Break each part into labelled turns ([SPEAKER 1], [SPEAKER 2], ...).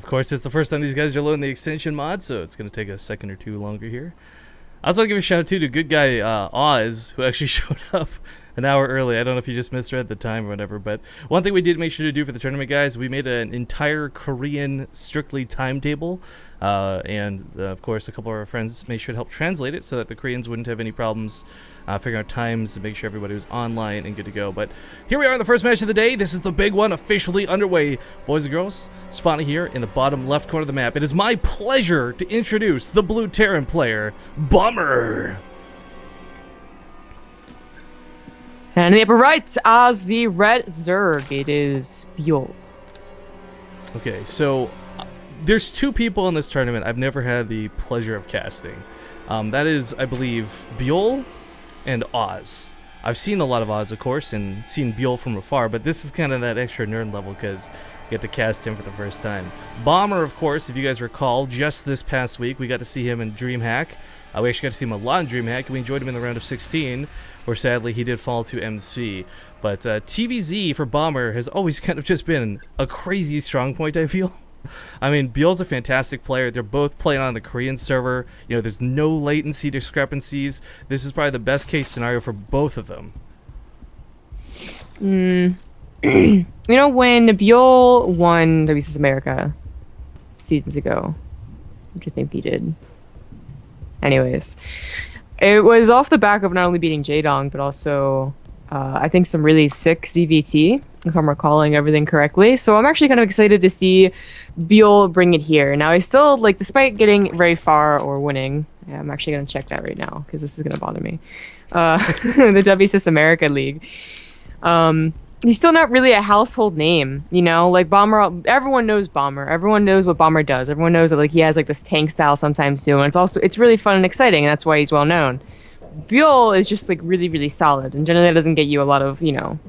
[SPEAKER 1] Of course, it's the first time these guys are loading the extension mod, so it's going to take a second or two longer here. I also want to give a shout out to good guy Oz, who actually showed up an hour early. I don't know if you just misread the time or whatever, but one thing we did make sure to do for the tournament, guys, we made an entire Korean strictly timetable, and of course a couple of our friends made sure to help translate it so that the Koreans wouldn't have any problems figuring out times and make sure everybody was online and good to go. But here we are in the first match of the day. This is the big one officially underway. Boys and girls, spawning here in the bottom left corner of the map. It is my pleasure to introduce the Blue Terran player, Bomber.
[SPEAKER 2] And in the upper right, as the red Zerg, it is Byul.
[SPEAKER 1] Okay, so there's two people in this tournament I've never had the pleasure of casting. That is, I believe, Byul and Oz. I've seen a lot of Oz, of course, and seen Byul from afar, but this is kind of that extra nerd level because you get to cast him for the first time. Bomber, of course, if you guys recall, just this past week, we got to see him in DreamHack. We actually got to see him a lot in DreamHack, and we enjoyed him in the round of 16, where sadly he did fall to MC. But TVZ for Bomber has always kind of just been a crazy strong point, I feel. I mean, Byul's a fantastic player. They're both playing on the Korean server. You know, there's no latency discrepancies. This is probably the best case scenario for both of them.
[SPEAKER 2] You know, when Byul won WCS America seasons ago, what do you think he did? Anyways, it was off the back of not only beating Jaedong, but also I think some really sick ZVT, if I'm recalling everything correctly. So I'm actually kind of excited to see Byul bring it here. Now, I still, like, despite getting very far or winning, yeah, I'm actually going to check that right now because this is going to bother me. The WCS America League. He's still not really a household name, you know? Like, Bomber, everyone knows Bomber. Everyone knows what Bomber does. Everyone knows that, like, he has, like, this tank style sometimes too. And it's really fun and exciting, and that's why he's well known. Byul is just, like, really, really solid, and generally that doesn't get you a lot of, you know,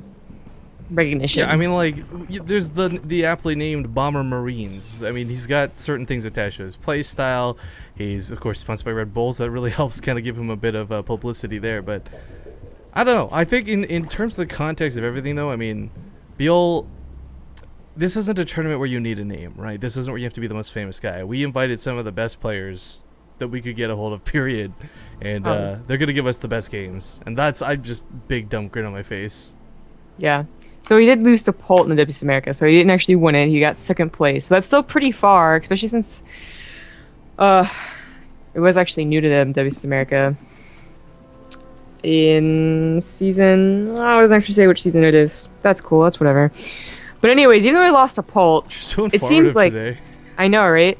[SPEAKER 2] recognition.
[SPEAKER 1] Yeah, I mean, like, there's the aptly named Bomber Marines. I mean, he's got certain things attached to his play style. He's, of course, sponsored by Red Bull, so that really helps kind of give him a bit of publicity there. But I don't know. I think in terms of the context of everything, though, I mean, Byul, this isn't a tournament where you need a name, right? This isn't where you have to be the most famous guy. We invited some of the best players that we could get a hold of, period. And they're going to give us the best games. And I'm just big dumb grin on my face.
[SPEAKER 2] Yeah. So he did lose to Polt in the WCS America, so he didn't actually win it. He got second place. So that's still pretty far, especially since it was actually new to them, WCS America. In season... I doesn't actually say which season it is. That's cool, that's whatever. But anyways, even though he lost to Polt, it seems like... Today. I know, right?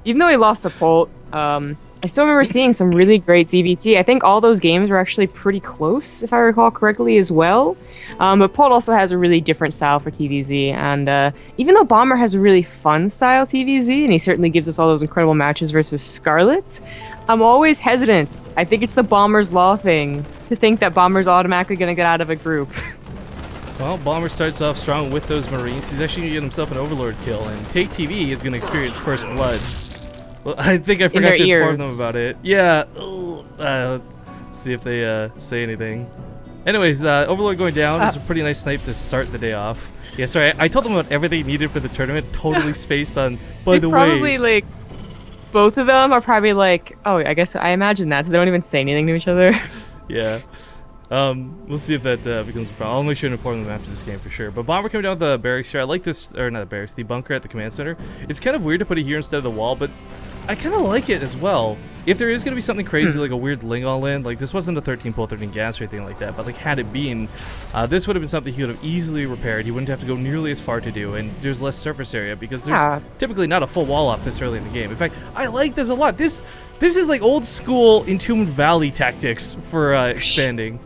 [SPEAKER 2] Even though he lost to Polt, I still remember seeing some really great ZVT. I think all those games were actually pretty close, if I recall correctly, as well. But Polt also has a really different style for TVZ, and even though Bomber has a really fun style TVZ, and he certainly gives us all those incredible matches versus Scarlet, I'm always hesitant. I think it's the Bomber's Law thing, to think that Bomber's automatically going to get out of a group.
[SPEAKER 1] Well, Bomber starts off strong with those Marines. He's actually going to get himself an Overlord kill, and Take TV is going to experience first blood. Well, I think I forgot to inform them about it. Yeah. See if they say anything. Anyways, Overlord going down is a pretty nice snipe to start the day off. Yeah, sorry, I told them about everything needed for the tournament, totally spaced on, by the way.
[SPEAKER 2] Probably, like, both of them are probably like, oh, I guess I imagine that, so they don't even say anything to each other.
[SPEAKER 1] Yeah. We'll see if that becomes a problem. I'll make sure to inform them after this game for sure. But Bomber coming down with the barracks here. I like this, or not the barracks, the bunker at the command center. It's kind of weird to put it here instead of the wall, but I kind of like it as well. If there is going to be something crazy, like a weird Ling all-in, like this wasn't a 13 pull, 13 gas or anything like that, but like had it been, this would have been something he could have easily repaired. He wouldn't have to go nearly as far to do, and there's less surface area because there's typically not a full wall off this early in the game. In fact, I like this a lot. This is like old school Entombed Valley tactics for expanding.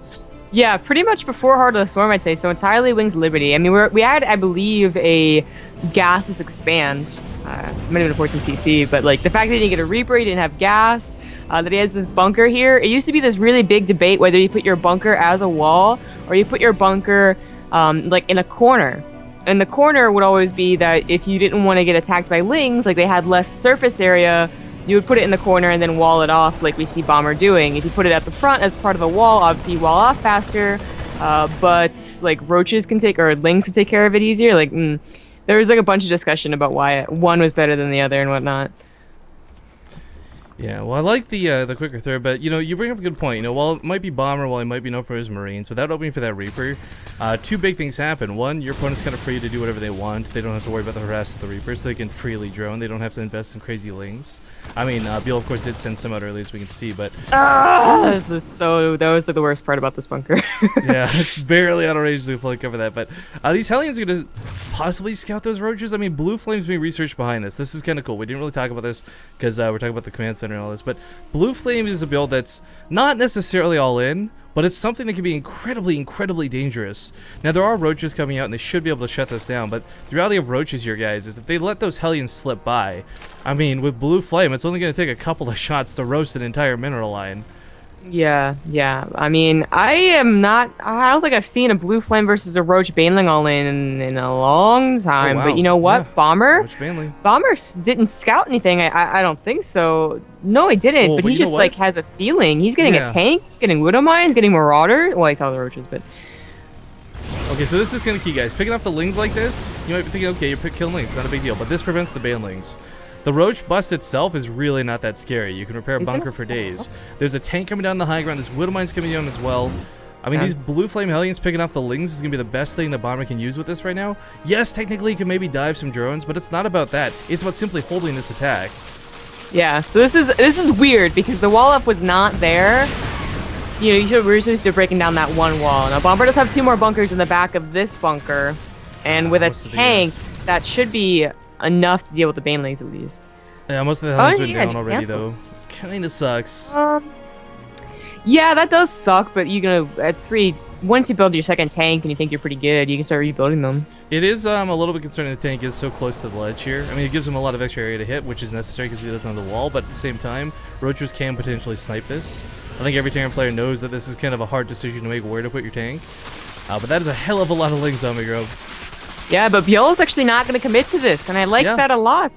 [SPEAKER 2] Yeah, pretty much before Heart of the Swarm, I'd say. So entirely Wings Liberty. I mean, we had, I believe, a gasless expand. Might have been a 14 CC, but like the fact that he didn't get a Reaper, he didn't have gas, that he has this bunker here. It used to be this really big debate whether you put your bunker as a wall or you put your bunker like in a corner. And the corner would always be that if you didn't want to get attacked by Lings, like they had less surface area, you would put it in the corner and then wall it off like we see Bomber doing. If you put it at the front as part of a wall, obviously you wall off faster, but like roaches can take, or Lings can take care of it easier. Like, There was like a bunch of discussion about why one was better than the other and whatnot.
[SPEAKER 1] Yeah, well, I like the quicker throw, but you know, you bring up a good point. You know, while it might be Bomber, while he might be known for his Marines, without opening for that Reaper, two big things happen. One, your opponent's kind of free to do whatever they want. They don't have to worry about the harass of the Reapers. They can freely drone. They don't have to invest in crazy lings. I mean, Byul, of course, did send some out early, as we can see, but
[SPEAKER 2] that was like the worst part about this bunker.
[SPEAKER 1] yeah, it's barely out of range to fully cover that. But these Hellions are going to possibly scout those roaches. I mean, Blue Flame's being researched behind this. This is kind of cool. We didn't really talk about this because we're talking about the command center and all this. But Blue Flame is a build that's not necessarily all in, but it's something that can be incredibly, incredibly dangerous. Now, there are roaches coming out, and they should be able to shut this down. But the reality of roaches here, guys, is if they let those Hellions slip by, I mean, with Blue Flame, it's only going to take a couple of shots to roast an entire mineral line.
[SPEAKER 2] Yeah. I mean, I don't think I've seen a Blue Flame versus a Roach Baneling all in a long time.
[SPEAKER 1] Oh, wow.
[SPEAKER 2] But you know what?
[SPEAKER 1] Yeah.
[SPEAKER 2] Bomber didn't scout anything. I don't think so. No, he didn't.
[SPEAKER 1] Well,
[SPEAKER 2] but he just like has a feeling. He's getting a tank. He's getting Widow Mine. He's getting Marauder. Well, he saw the roaches, but.
[SPEAKER 1] Okay, so this is kind of key, guys. Picking off the lings like this, you might be thinking, okay, you're killing lings, not a big deal. But this prevents the banelings. The roach bust itself is really not that scary. You can repair a bunker for days. There's a tank coming down the high ground. There's Widow Mines coming down as well. I mean, these Blue Flame Hellions picking off the lings is going to be the best thing the Bomber can use with this right now. Yes, technically you can maybe dive some drones, but it's not about that. It's about simply holding this attack.
[SPEAKER 2] Yeah, so this is weird because the wall up was not there. You know, we're supposed to be breaking down that one wall. Now, Bomber does have 2 more bunkers in the back of this bunker, and with a tank, that should be enough to deal with the banelings at least.
[SPEAKER 1] Yeah, most of the Hellions went down already, though. Kinda sucks.
[SPEAKER 2] Yeah, that does suck, but once you build your second tank and you think you're pretty good, you can start rebuilding them.
[SPEAKER 1] It is a little bit concerning the tank is so close to the ledge here. I mean, it gives him a lot of extra area to hit, which is necessary because he doesn't have the wall, but at the same time, roaches can potentially snipe this. I think every Terran player knows that this is kind of a hard decision to make where to put your tank. But that is a hell of a lot of lings on me, Grove.
[SPEAKER 2] Yeah, but Byul's actually not going to commit to this, and I like that a lot.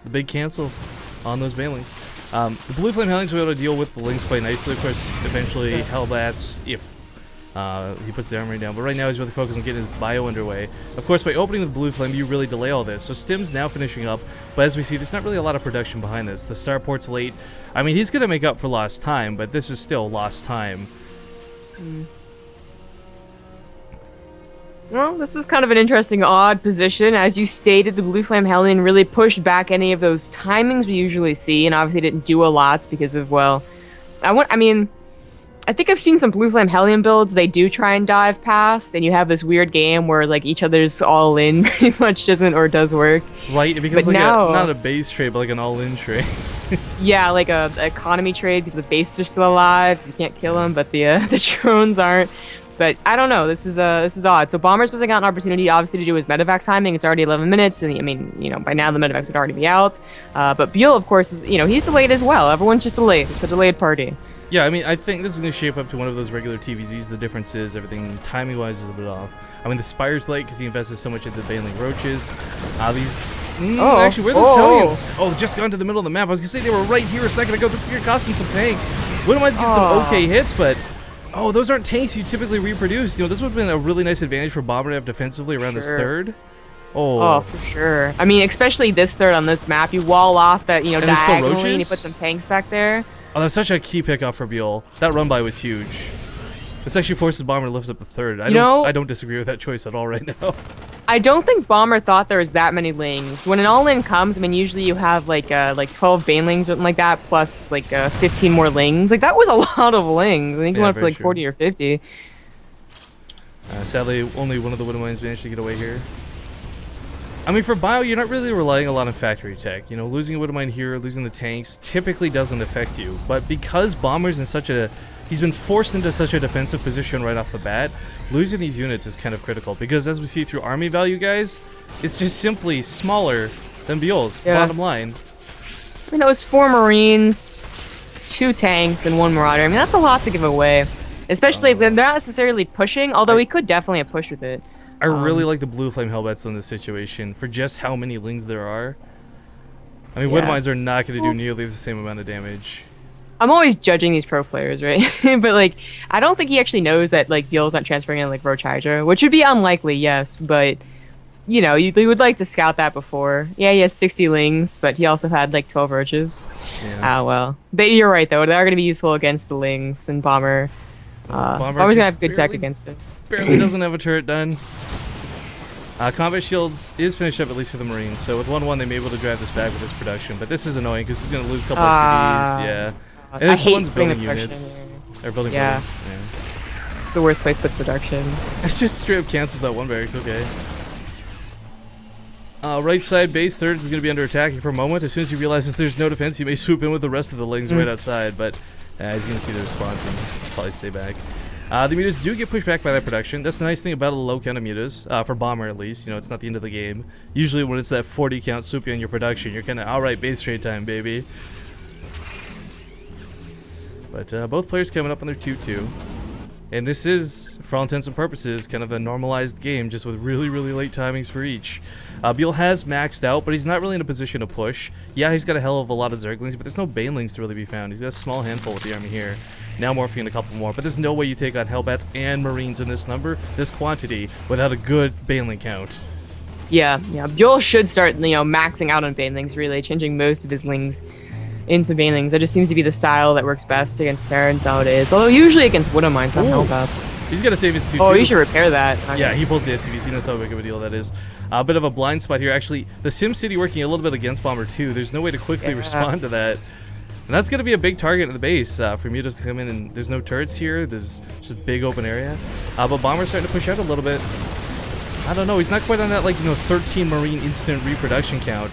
[SPEAKER 1] The big cancel on those banelings. The Blue Flame Hellions will be able to deal with the lings quite nicely. Of course, eventually Hellbats, if he puts the armory down. But right now he's really focused on getting his bio underway. Of course, by opening with Blue Flame, you really delay all this. So Stim's now finishing up, but as we see, there's not really a lot of production behind this. The starport's late. I mean, he's going to make up for lost time, but this is still lost time.
[SPEAKER 2] Well, this is kind of an interesting, odd position. As you stated, the Blue Flame Hellion really pushed back any of those timings we usually see, and obviously didn't do a lot because of, well, I think I've seen some Blue Flame Hellion builds. They do try and dive past, and you have this weird game where like each other's all in pretty much does work.
[SPEAKER 1] Right, it becomes like not a base trade, but like an all-in trade.
[SPEAKER 2] Yeah, like a economy trade because the bases are still alive. 'Cause you can't kill them, but the drones aren't. But I don't know. This is odd. So Bomber's missing out an opportunity, obviously, to do his medevac timing. It's already 11 minutes, and I mean, you know, by now the medevacs would already be out. But Byul, of course, is, you know, he's delayed as well. Everyone's just delayed. It's a delayed party.
[SPEAKER 1] Yeah, I mean, I think this is going to shape up to one of those regular TVZs. The difference is everything timing-wise is a bit off. I mean, the Spire's late because he invested so much into baneling roaches. Actually, where are those Hellions? Oh, just gone to the middle of the map. I was going to say they were right here a second ago. This is going to cost him some tanks. Widowmine's getting some okay hits, but... Oh, those aren't tanks you typically reproduce. You know, this would have been a really nice advantage for Bomber to have defensively around this third.
[SPEAKER 2] Oh, for sure. I mean, especially this third on this map. You wall off that, you know, diagonally and you put some tanks back there.
[SPEAKER 1] Oh, that's such a key pickoff for Byul. That run by was huge. This actually forces Bomber to lift up the third. I don't disagree with that choice at all right now.
[SPEAKER 2] I don't think Bomber thought there was that many lings. When an all-in comes, I mean, usually you have like 12 banelings or something like that, plus like 15 more lings. Like that was a lot of lings. I think it went up to like 40 or 50.
[SPEAKER 1] Sadly, only one of the Widow Mines managed to get away here. I mean, for Bio, you're not really relying a lot on factory tech. You know, losing a Widow Mine here, losing the tanks, typically doesn't affect you. But because Bomber's in such a... He's been forced into such a defensive position right off the bat, losing these units is kind of critical. Because as we see through army value, guys, it's just simply smaller than Byul's, bottom line.
[SPEAKER 2] I mean, that was 4 Marines, 2 tanks, and 1 Marauder. I mean, that's a lot to give away. Especially if they're not necessarily pushing, although he could definitely have pushed with it.
[SPEAKER 1] I really like the Blue Flame Hellbats in this situation for just how many lings there are. I mean, Widow Mines are not going to do nearly the same amount of damage.
[SPEAKER 2] I'm always judging these pro players, right? But, like, I don't think he actually knows that, like, Byul's not transferring in, like, Roach Hydra, which would be unlikely, yes, but you know, you would like to scout that before. Yeah, he has 60 lings, but he also had like 12 roaches.
[SPEAKER 1] Yeah.
[SPEAKER 2] Ah, well. You're right, though. They are going to be useful against the lings and Bomber. Bomber's going to have good tech against it.
[SPEAKER 1] Barely doesn't have a turret done. Combat Shields is finished up, at least for the Marines, so with 1-1 they may be able to drive this back with this production, but this is annoying because he's going to lose a couple SCVs, yeah. And
[SPEAKER 2] I
[SPEAKER 1] this
[SPEAKER 2] hate
[SPEAKER 1] one's
[SPEAKER 2] putting
[SPEAKER 1] building
[SPEAKER 2] the
[SPEAKER 1] units.
[SPEAKER 2] production
[SPEAKER 1] Or building
[SPEAKER 2] Yeah.
[SPEAKER 1] buildings, yeah.
[SPEAKER 2] It's the worst place to put production.
[SPEAKER 1] It's just straight up cancels that one barracks, okay. Right side base, third is going to be under attack for a moment. As soon as he realizes there's no defense, he may swoop in with the rest of the lings right outside, but he's going to see the response and probably stay back. The mutas do get pushed back by that production. That's the nice thing about a low count of mutas, for Bomber at least. You know, it's not the end of the game. Usually when it's that 40 count swooping on your production, you're kind of, alright, base trade time, baby. But both players coming up on their 2-2. And this is, for all intents and purposes, kind of a normalized game, just with really, really late timings for each. Byul has maxed out, but he's not really in a position to push. Yeah, he's got a hell of a lot of Zerglings, but there's no Banelings to really be found. He's got a small handful with the army here. Now morphing in a couple more, but there's no way you take on Hellbats and Marines in this number, this quantity, without a good Baneling count.
[SPEAKER 2] Yeah. Byul should start, you know, maxing out on Banelings, really, changing most of his lings into Banelings. That just seems to be the style that works best against Terrans nowadays. Although usually against Woodamines on Hellbats.
[SPEAKER 1] He's got to save his 2-2.
[SPEAKER 2] Oh, you should repair that.
[SPEAKER 1] Yeah, he pulls the SCVs. He knows how big of a deal that is. A bit of a blind spot here. Actually, the SimCity working a little bit against Bomber too. There's no way to quickly respond to that. And that's going to be a big target at the base for mutas to come in. And there's no turrets here. There's just big open area. But Bomber's starting to push out a little bit. I don't know. He's not quite on that, like, you know, 13 Marine instant reproduction count.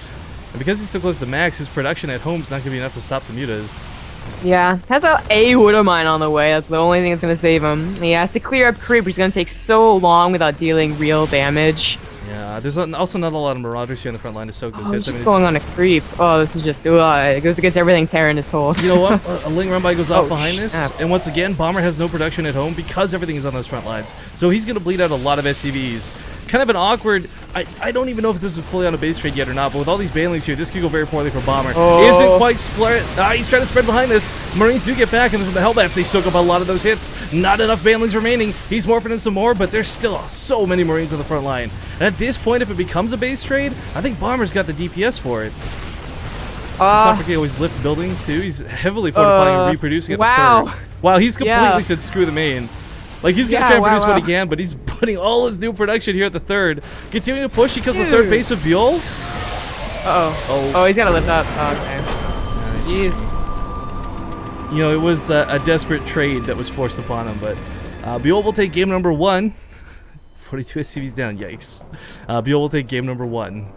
[SPEAKER 1] And because he's so close to max, his production at home is not going to be enough to stop the mutas.
[SPEAKER 2] Yeah, has a Woodamine on the way. That's the only thing that's going to save him. He has to clear up creep, which is going to take so long without dealing real damage.
[SPEAKER 1] Yeah, there's also not a lot of Marauders here in the front line to soak those hits.
[SPEAKER 2] He's just going on a creep. Oh, this is just, it goes against everything Terran is told.
[SPEAKER 1] You know what? A Ling run by goes off behind this.
[SPEAKER 2] Snap.
[SPEAKER 1] And once again, Bomber has no production at home because everything is on those front lines. So he's going to bleed out a lot of SCVs. Kind of an awkward... I don't even know if this is fully on a base trade yet or not, but with all these Banelings here, this could go very poorly for Bomber. Isn't quite split. He's trying to spread behind this. Marines do get back, and this is the Hellbats. They soak up a lot of those hits. Not enough Banelings remaining. He's morphing in some more, but there's still so many Marines on the front line. And at this point, if it becomes a base trade, I think Bomber's got the DPS for it. Let's not forget, he always lift buildings too. He's heavily fortifying and reproducing at the third. Wow, he's completely said screw the main. Like, he's going to try and produce what he can, but he's putting all his new production here at the third. Continuing to push, he kills the third base of Byul.
[SPEAKER 2] Oh, he's got to lift up. Okay. Jeez.
[SPEAKER 1] You know, it was a desperate trade that was forced upon him, but Byul will take game number 1. 42 SCVs down, yikes. Byul will take game number 1.